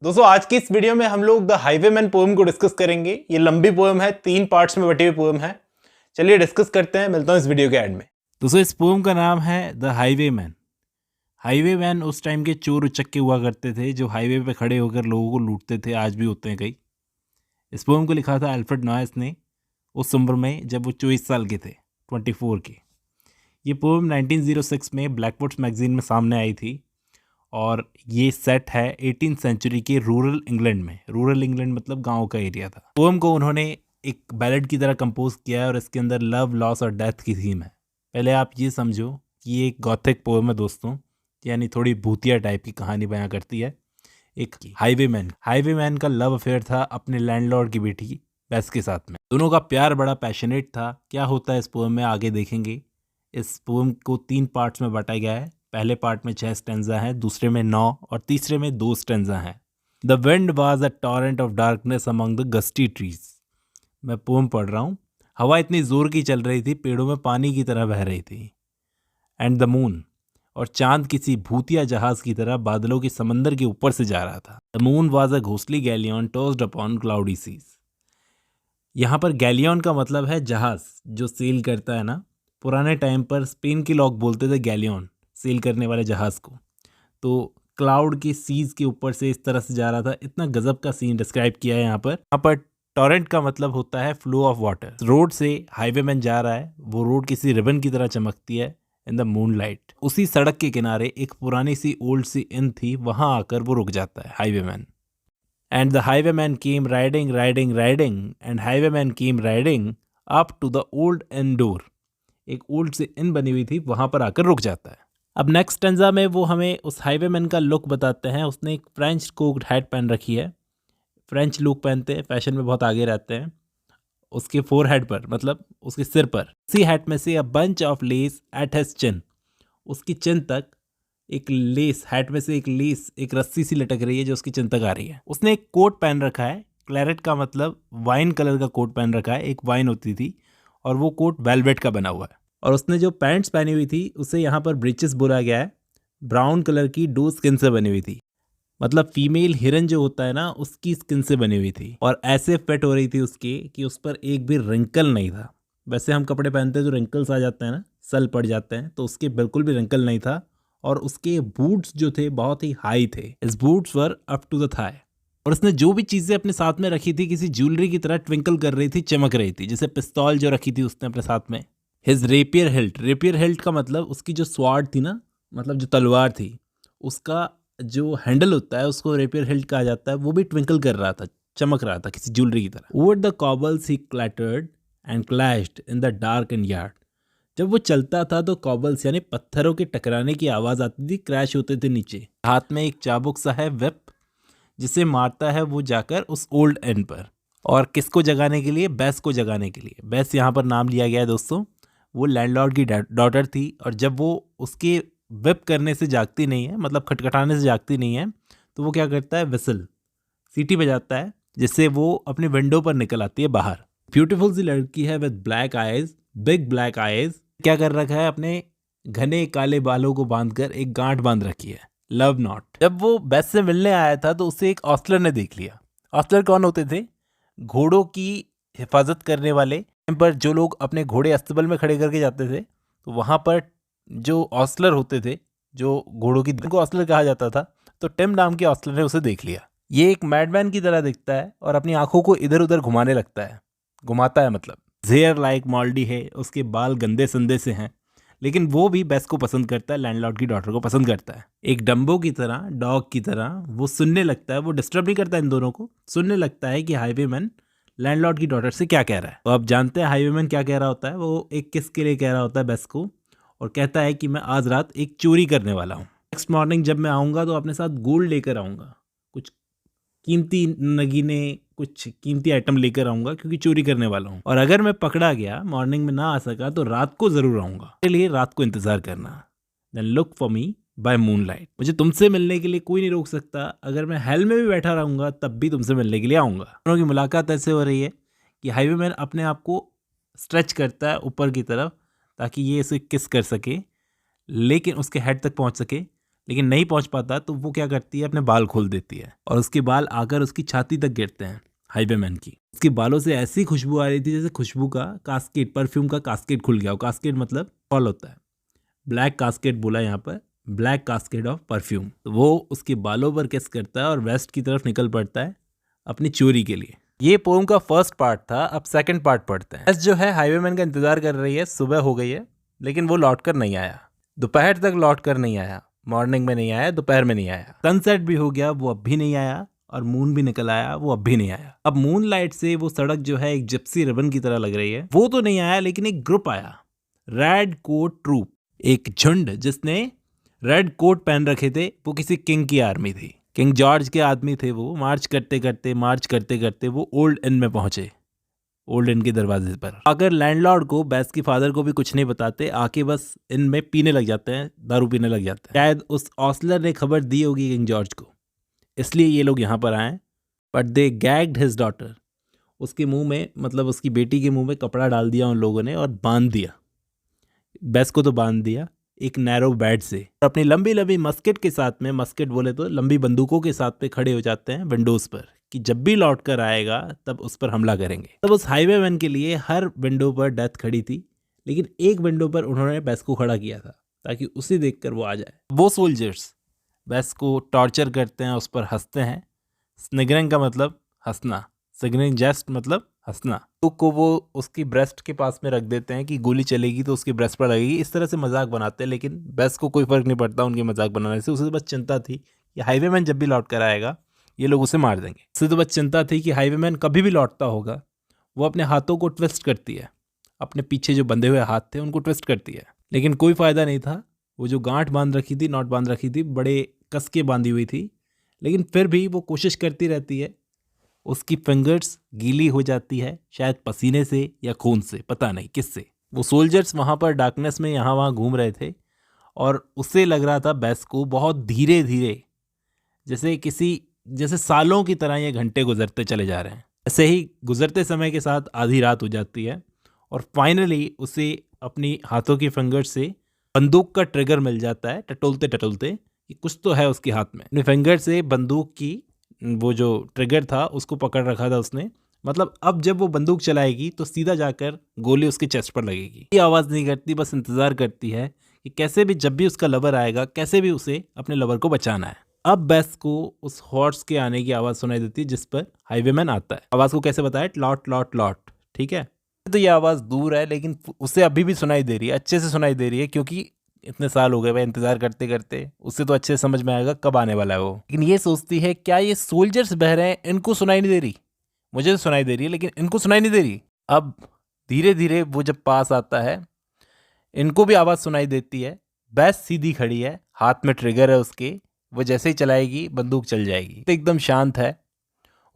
दोस्तों आज की इस वीडियो में हम लोग द हाईवेमैन पोएम को डिस्कस करेंगे। ये लंबी पोएम है, 3 पार्ट्स में बटी हुई पोएम है। चलिए डिस्कस करते हैं, मिलता हूँ इस वीडियो के एंड में। दोस्तों इस पोम का नाम है द हाईवेमैन। हाईवेमैन उस टाइम के चोर उचक्के हुआ करते थे जो हाईवे पे खड़े होकर लोगों को लूटते थे, आज भी होते हैं कई। इस पोम को लिखा था अल्फ्रेड नॉयस ने उस उम्र में जब वो 24 साल के थे, 24 के। ये पोम 1906 में ब्लैकवुड्स मैगजीन में सामने आई थी और ये सेट है 18th सेंचुरी के रूरल इंग्लैंड में। रूरल इंग्लैंड मतलब गाँव का एरिया था। पोम को उन्होंने एक बैलेड की तरह कंपोज किया है और इसके अंदर लव, लॉस और डेथ की थीम है। पहले आप ये समझो कि ये एक गॉथिक पोएम है दोस्तों, यानी थोड़ी भूतिया टाइप की कहानी बयां करती है। एक हाईवेमैन का लव अफेयर था अपने लैंडलॉर्ड की बेटी बेस के साथ में। दोनों का प्यार बड़ा पैशनेट था। क्या होता है इस पोएम में आगे देखेंगे। इस पोएम को 3 पार्ट्स में बांटा गया है। पहले पार्ट में 6 स्टेंजा है, दूसरे में 9 और तीसरे में 2 स्टेंजा है। The wind was a torrent of darkness among the gusty trees. मैं पोएम पढ़ रहा हूँ। हवा इतनी जोर की चल रही थी, पेड़ों में पानी की तरह बह रही थी। एंड द मून, और चांद किसी भूतिया जहाज की तरह बादलों के समंदर के ऊपर से जा रहा था। The moon was a ghostly galleon tossed upon cloudy seas. यहाँ पर गैलियन का मतलब है जहाज जो सेल करता है ना। पुराने टाइम पर स्पेन के लोग बोलते थे गैलियन, सेल करने वाले जहाज को। तो क्लाउड की सीज के ऊपर से इस तरह से जा रहा था। इतना गजब का सीन डिस्क्राइब किया है यहाँ पर टॉरेंट का मतलब होता है फ्लो ऑफ वाटर। रोड से हाईवेमैन जा रहा है, वो रोड किसी रिबन की तरह चमकती है इन द मूनलाइट। उसी सड़क के किनारे एक पुरानी सी ओल्ड सी इन थी, वहां आकर वो रुक जाता है highwayman. And the highwayman came riding riding riding and highwayman came riding up to the old inn door. एक ओल्ड सी इन बनी हुई थी, वहां पर आकर रुक जाता है। अब नेक्स्ट स्टेंजा में वो हमें उस हाईवेमैन का लुक बताते हैं। उसने एक फ्रेंच कोक्ड हैट पहन रखी है। फ्रेंच लुक पहनते हैं, फैशन में बहुत आगे रहते हैं। उसके फोरहेड पर मतलब उसके सिर पर, उसी हैट में से a bunch of lace at his chin. उसकी चिन तक एक लेस, हैट में से एक लेस, एक रस्सी सी लटक रही है जो उसकी चिन तक आ रही है। उसने एक कोट पहन रखा है, क्लैरेट का मतलब वाइन कलर का कोट पहन रखा है। एक वाइन होती थी और वो कोट वेलवेट का बना हुआ है। और उसने जो पैंट्स पहनी हुई थी उसे यहाँ पर ब्रीचेस बोला गया है। ब्राउन कलर की डो स्किन से बनी हुई थी, मतलब फीमेल हिरन जो होता है ना उसकी स्किन से बनी हुई थी। और ऐसे फिट हो रही थी उसकी कि उस पर एक भी रिंकल नहीं था। वैसे हम कपड़े पहनते हैं तो रिंकल्स आ जाते हैं ना, सल पड़ जाते हैं, तो उसके बिल्कुल भी रिंकल नहीं था। और उसके बूट्स जो थे बहुत ही हाई थे। His boots were up to the thigh. और उसने जो भी चीजें अपने साथ में रखी थी किसी ज्वेलरी की तरह ट्विंकल कर रही थी, चमक रही थी। जैसे पिस्तौल जो रखी थी उसने अपने साथ में। His rapier hilt, rapier hilt का मतलब उसकी जो स्वार्ड थी ना, मतलब जो तलवार थी, उसका जो हैंडल होता है उसको रेपियर हिल्ट कहा जाता है। वो भी ट्विंकल कर रहा था, चमक रहा था किसी ज्वेलरी की तरह। Over the cobbles he clattered and clashed in the dark inn yard. जब वो चलता था तो कॉबल्स यानी पत्थरों के टकराने की आवाज आती थी, क्रैश होते थे नीचे। हाथ में एक चाबुक सा है व्हिप, जिसे मारता है वो जाकर उस ओल्ड एंड पर। और किसको जगाने के लिए? बेस को जगाने के लिए। बेस यहाँ पर नाम लिया गया है दोस्तों। वो लैंडलॉर्ड की डॉटर थी और जब वो उसके विप करने से जागती नहीं है, मतलब खटखटाने से जागती नहीं है, तो वो क्या करता है, विसल, सीटी बजाता है, जिससे वो अपनी विंडो पर निकल आती है बाहर। ब्यूटीफुल सी लड़की है with black eyes, big black eyes. क्या कर रखा है, अपने घने काले बालों को बांधकर एक गांठ बांध रखी है, लव नॉट। जब वो बेस से मिलने आया था तो उसे एक ऑस्लर ने देख लिया। ऑस्लर कौन होते थे? घोड़ों की हिफाजत करने वाले। पर जो लोग अपने घोड़े अस्तबल में खड़े करके जाते थे, तो वहां पर जो ऑस्लर होते थे, जो घोड़ों की, को ऑस्लर कहा जाता था। तो टिम नाम के ऑस्लर ने उसे देख लिया। ये एक मैडमैन की तरह दिखता है और अपनी आंखों को इधर उधर घुमाने लगता है, घुमाता है मतलब। हेयर लाइक मॉल्डी है, उसके बाल गंदे संदे से हैं, लेकिन वो भी बेस को पसंद करता है, लैंडलॉर्ड की डॉटर को पसंद करता है। एक डम्बो की तरह, डॉग की तरह वो सुनने लगता है। वो डिस्टर्ब नहीं करता इन दोनों को, सुनने लगता है कि हाईवेमैन लैंडलॉर्ड की डॉटर से क्या कह रहा है। तो अब जानते हैं हाईवेमैन क्या कह रहा होता है। वो एक किस के लिए कह रहा होता है बेस को, और कहता है कि मैं आज रात एक चोरी करने वाला हूँ। नेक्स्ट मॉर्निंग जब मैं आऊँगा तो अपने साथ गोल्ड लेकर आऊँगा, कुछ कीमती नगीने, कुछ कीमती आइटम लेकर आऊँगा, क्योंकि चोरी करने वाला हूँ। और अगर मैं पकड़ा गया, मॉर्निंग में ना आ सका, तो रात को ज़रूर आऊँगा। इसके लिए रात को इंतज़ार करना। Then look for me by moonlight. मुझे तुमसे मिलने के लिए कोई नहीं रोक सकता। अगर मैं हेल में भी बैठा रहूँगा तब भी तुमसे मिलने के लिए आऊँगा। दोनों की मुलाकात ऐसे हो रही है कि हाईवेमैन अपने आप को स्ट्रेच करता है ऊपर की तरफ, ताकि ये इसे किस कर सके, लेकिन उसके हेड तक पहुंच सके। लेकिन नहीं पहुंच पाता तो वो क्या करती है, अपने बाल खोल देती है और उसके बाल आकर उसकी छाती तक गिरते हैं हाईवेमैन की। उसके बालों से ऐसी खुशबू आ रही थी जैसे खुशबू का कास्केट, परफ्यूम का कास्केट खुल गया हो। कास्केट मतलब फॉल होता है, ब्लैक कास्केट बोला यहाँ पर, ब्लैक कास्केट ऑफ परफ्यूम। तो वो उसके बालों पर किस करता है और वेस्ट की तरफ निकल पड़ता है अपनी चोरी के लिए। ये पोएम का फर्स्ट पार्ट था। अब सेकंड पार्ट पढ़ते हैं। वेस्ट जो है हाईवेमैन का इंतजार कर रही है। सुबह हो गई है लेकिन वो लौट कर नहीं आया। दोपहर तक लौट कर नहीं आया, मॉर्निंग में नहीं आया, दोपहर में नहीं आया, सनसेट भी हो गया, वो अब भी नहीं आया, और मून भी निकल आया, वो अब भी नहीं आया। अब मून लाइट से वो सड़क जो है एक जिप्सी रिबन की तरह लग रही है। वो तो नहीं आया लेकिन एक ग्रुप आया, रेड कोट ट्रूप, एक झुंड जिसने रेड कोट पहन रखे थे। वो किसी किंग की आर्मी थी, किंग जॉर्ज के आदमी थे। वो मार्च करते करते वो ओल्ड इन में पहुंचे। ओल्ड इन के दरवाजे पर आकर लैंडलॉर्ड को, बेस के फादर को भी कुछ नहीं बताते, आके बस इन में पीने लग जाते हैं, दारू पीने लग जाते हैं। शायद उस ऑस्लर ने खबर दी होगी किंग जॉर्ज को, इसलिए ये लोग यहाँ पर आए। बट दे गैग्ड हिज डॉटर, उसके मुंह में, मतलब उसकी बेटी के मुंह में कपड़ा डाल दिया उन लोगों ने और बांध दिया। बेस को तो बांध दिया एक नैरो बेड से। और अपनी लंबी लंबी मस्केट के साथ में, मस्केट बोले तो लंबी बंदूकों के साथ पे खड़े हो जाते हैं विंडोज पर कि जब भी लौट कर आएगा तब उस पर हमला करेंगे। तब उस हाईवेमैन के लिए हर विंडो पर डेथ खड़ी थी, लेकिन एक विंडो पर उन्होंने बेस को खड़ा किया था ताकि उसे देखकर वो आ जाए। वो सोल्जर्स बेस को टॉर्चर करते हैं, उस पर हंसते हैं। स्निगरिंग का मतलब हंसना, सिग्निंग जेस्ट मतलब हंसना। तो को वो उसकी ब्रेस्ट के पास में रख देते हैं कि गोली चलेगी तो उसकी ब्रेस्ट पर लगेगी। इस तरह से मजाक बनाते हैं, लेकिन बेस को कोई फर्क नहीं पड़ता उनके मजाक बनाने से। उसे बस चिंता थी कि हाईवेमैन जब भी लौट कर आएगा ये लोग उसे मार देंगे। उसे तो बस चिंता थी कि हाईवेमैन कभी भी लौटता होगा। वो अपने हाथों को ट्विस्ट करती है, अपने पीछे जो बंधे हुए हाथ थे उनको ट्विस्ट करती है, लेकिन कोई फायदा नहीं था। वो जो गांठ बांध रखी थी, नॉट बांध रखी थी, बड़े कस के बांधी हुई थी, लेकिन फिर भी वो कोशिश करती रहती है। उसकी फिंगर्स गीली हो जाती है, शायद पसीने से या खून से, पता नहीं किससे। वो सोल्जर्स वहाँ पर डार्कनेस में यहाँ वहाँ घूम रहे थे और उससे लग रहा था बेस को बहुत धीरे धीरे, जैसे सालों की तरह ये घंटे गुजरते चले जा रहे हैं। ऐसे ही गुजरते समय के साथ आधी रात हो जाती है और फाइनली उसे अपनी हाथों की फिंगर्स से बंदूक का ट्रिगर मिल जाता है। टटोलते टटोलते कि कुछ तो है उसके हाथ में। अपने फिंगर से बंदूक की वो जो ट्रिगर था उसको पकड़ रखा था उसने। मतलब अब जब वो बंदूक चलाएगी तो सीधा जाकर गोली उसके चेस्ट पर लगेगी। ये आवाज़ नहीं करती, बस इंतज़ार करती है कि कैसे भी जब भी उसका लवर आएगा, कैसे भी उसे अपने लवर को बचाना है। अब बेस को उस हॉर्स के आने की आवाज़ सुनाई देती है जिस पर हाईवेमैन आता है। आवाज़ को कैसे बताए, लॉट लॉट लॉट, ठीक है। तो ये आवाज़ दूर है लेकिन उसे अभी भी सुनाई दे रही है, अच्छे से सुनाई दे रही है, क्योंकि इतने साल हो गए भाई इंतजार करते करते। उससे तो अच्छे से समझ में आएगा कब आने वाला है वो। लेकिन ये सोचती है क्या ये सोल्जर्स बह रहे हैं, इनको सुनाई नहीं दे रही, मुझे तो सुनाई दे रही है लेकिन इनको सुनाई नहीं दे रही। अब धीरे धीरे वो जब पास आता है इनको भी आवाज़ सुनाई देती है। बेस सीधी खड़ी है, हाथ में ट्रिगर है उसके, वो जैसे ही चलाएगी बंदूक चल जाएगी। तो एकदम शांत है,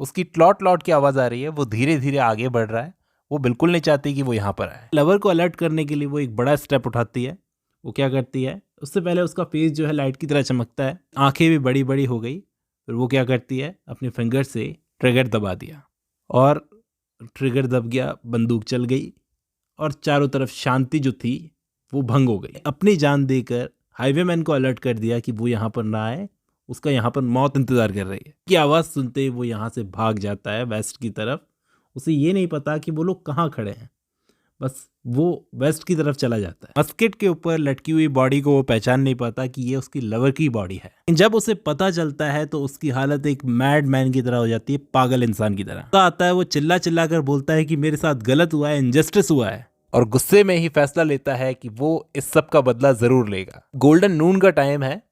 उसकी लॉट लॉट की आवाज़ आ रही है। वो धीरे धीरे आगे बढ़ रहा है, वो बिल्कुल नहीं चाहती कि वो यहाँ पर आए। लवर को अलर्ट करने के लिए वो एक बड़ा स्टेप उठाती है। वो क्या करती है, उससे पहले उसका फेस जो है लाइट की तरह चमकता है, आंखें भी बड़ी बड़ी हो गई। फिर वो क्या करती है, अपने फिंगर से ट्रिगर दबा दिया और ट्रिगर दब गया, बंदूक चल गई और चारों तरफ शांति जो थी वो भंग हो गई। अपनी जान देकर हाईवेमैन को अलर्ट कर दिया कि वो यहाँ पर ना आए, उसका यहाँ पर मौत इंतज़ार कर रही है। की आवाज़ सुनते ही वो यहाँ से भाग जाता है वेस्ट की तरफ। उसे ये नहीं पता कि वो लोग कहाँ खड़े हैं, बस वो वेस्ट की तरफ चला जाता है। मस्केट के ऊपर लटकी हुई बॉडी को वो पहचान नहीं पाता कि ये उसकी लवर की बॉडी है। जब उसे पता चलता है तो उसकी हालत एक मैड मैन की तरह हो जाती है, पागल इंसान की तरह। आता है वो चिल्ला चिल्ला कर बोलता है कि मेरे साथ गलत हुआ है, इनजस्टिस हुआ है, और गुस्से में ही फैसला लेता है कि वो इस सब का बदला जरूर लेगा। गोल्डन नून का टाइम है।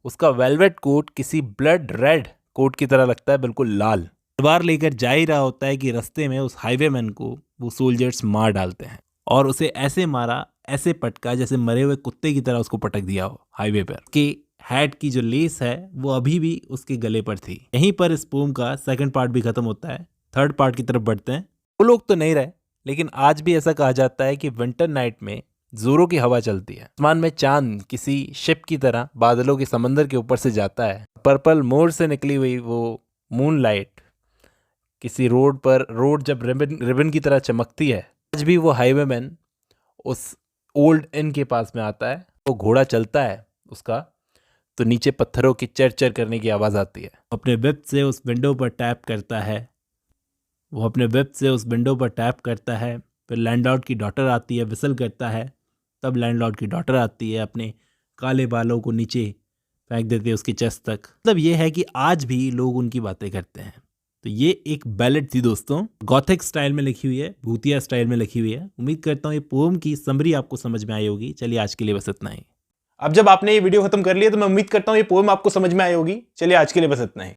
उसका वेलवेट कोट किसी ब्लड रेड कोट की तरह लगता है, बिल्कुल लाल। तलवार लेकर जा ही रहा होता है कि रास्ते में उस हाईवेमैन को वो सोल्जर्स मार डालते हैं और उसे ऐसे मारा, ऐसे पटका जैसे मरे हुए कुत्ते की तरह उसको पटक दिया हो हाईवे पर। कि हैट की जो लेस है वो अभी भी उसके गले पर थी। यहीं पर इस पोम का सेकंड पार्ट भी खत्म होता है। थर्ड पार्ट की तरफ बढ़ते हैं। वो लोग तो नहीं रहे, लेकिन आज भी ऐसा कहा जाता है कि विंटर नाइट में जोरों की हवा चलती है। आसमान में चांद किसी शिप की तरह बादलों के समंदर के ऊपर से जाता है। पर्पल मोर से निकली हुई वो मून लाइट किसी रोड पर, रोड जब रिबन की तरह चमकती है। आज भी वो हाईवेमैन उस ओल्ड इन के पास में आता है। वो घोड़ा चलता है उसका, तो नीचे पत्थरों की चर करने की आवाज़ आती है। अपने वेब से उस विंडो पर टैप करता है, वो अपने वेब से उस विंडो पर टैप करता है। फिर लैंडलॉर्ड की डॉटर आती है, विसल करता है। तब लैंडलॉर्ड की डॉटर आती है, अपने काले बालों को नीचे फेंक देती है उसकी चेस्ट तक। मतलब ये है कि आज भी लोग उनकी बातें करते हैं। तो ये एक बैलेड थी दोस्तों, गॉथिक स्टाइल में लिखी हुई है, भूतिया स्टाइल में लिखी हुई है। उम्मीद करता हूँ ये पोएम की समरी आपको समझ में आई होगी। चलिए आज के लिए बस इतना ही। अब जब आपने ये वीडियो खत्म कर लिया तो मैं उम्मीद करता हूँ ये पोएम आपको समझ में आई होगी। चलिए आज के लिए बस इतना ही।